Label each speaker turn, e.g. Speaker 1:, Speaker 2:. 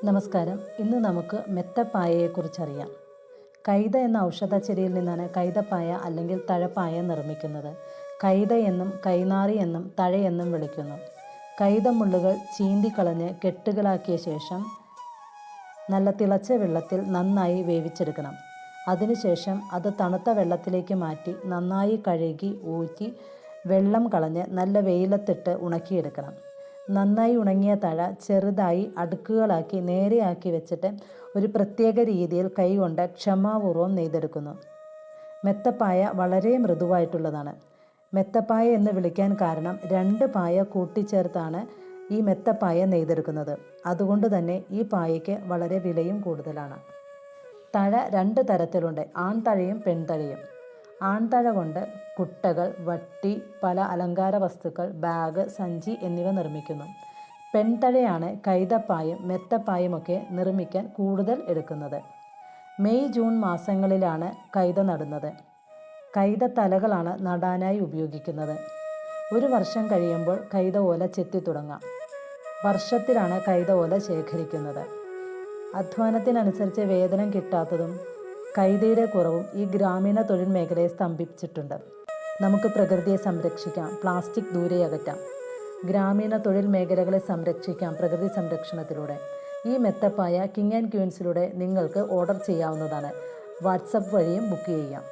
Speaker 1: നമസ്കാരം. ഇന്ന് നമുക്ക് മെത്തപ്പായയെക്കുറിച്ചറിയാം. കൈത എന്ന ഔഷധച്ചെടിയിൽ നിന്നാണ് കൈതപ്പായ അല്ലെങ്കിൽ തഴപ്പായ നിർമ്മിക്കുന്നത്. കൈത എന്നും കൈനാറി എന്നും തഴയെന്നും വിളിക്കുന്നു. കൈതമുള്ളുകൾ ചീന്തിക്കളഞ്ഞ് കെട്ടുകളാക്കിയ ശേഷം നല്ല തിളച്ച വെള്ളത്തിൽ നന്നായി വേവിച്ചെടുക്കണം. അതിനുശേഷം അത് തണുത്ത വെള്ളത്തിലേക്ക് മാറ്റി നന്നായി കഴുകി ഊറ്റി വെള്ളം കളഞ്ഞ് നല്ല വെയിലത്തിട്ട് ഉണക്കിയെടുക്കണം. നന്നായി ഉണങ്ങിയ തഴ ചെറുതായി അടുക്കുകളാക്കി നേരെയാക്കി വെച്ചിട്ട് ഒരു പ്രത്യേക രീതിയിൽ കൈകൊണ്ട് ക്ഷമാപൂർവം നെയ്തെടുക്കുന്നു. മെത്തപ്പായ വളരെ മൃദുവായിട്ടുള്ളതാണ്. മെത്തപ്പായ എന്ന് വിളിക്കാൻ കാരണം 2 പായ കൂട്ടിച്ചേർത്താണ് ഈ മെത്തപ്പായ നെയ്തെടുക്കുന്നത്. അതുകൊണ്ട് തന്നെ ഈ പായയ്ക്ക് വളരെ വിലയും കൂടുതലാണ്. തഴ 2 തരത്തിലുണ്ട്, ആൺതഴയും പെൺതഴയും. ആൺതഴ കൊണ്ട് കുട്ടകൾ, വട്ടി, പല അലങ്കാര വസ്തുക്കൾ, ബാഗ്, സഞ്ചി എന്നിവ നിർമ്മിക്കുന്നു. പെൺതഴയാണ് കൈതപ്പായും മെത്തപ്പായുമൊക്കെ നിർമ്മിക്കാൻ കൂടുതൽ എടുക്കുന്നത്. മെയ് ജൂൺ മാസങ്ങളിലാണ് കൈത നടുന്നത്. കൈത തലകളാണ് നടാനായി ഉപയോഗിക്കുന്നത്. 1 വർഷം കഴിയുമ്പോൾ കൈത ഓല ചെത്തി തുടങ്ങാം. വർഷത്തിലാണ് കൈത ഓല ശേഖരിക്കുന്നത്. അധ്വാനത്തിനനുസരിച്ച് വേതനം കിട്ടാത്തതും കൈതയുടെ കുറവും ഈ ഗ്രാമീണ തൊഴിൽ മേഖലയെ സ്തംഭിച്ചിട്ടുണ്ട്. നമുക്ക് പ്രകൃതിയെ സംരക്ഷിക്കാം, പ്ലാസ്റ്റിക് ദൂരെ അകറ്റാം. ഗ്രാമീണ തൊഴിൽ മേഖലകളെ സംരക്ഷിക്കാം പ്രകൃതി സംരക്ഷണത്തിലൂടെ. ഈ മെത്തപ്പായ കിങ് ആൻഡ് ക്വീൻസിലൂടെ നിങ്ങൾക്ക് ഓർഡർ ചെയ്യാവുന്നതാണ്. വാട്സപ്പ് വഴിയും ബുക്ക് ചെയ്യാം.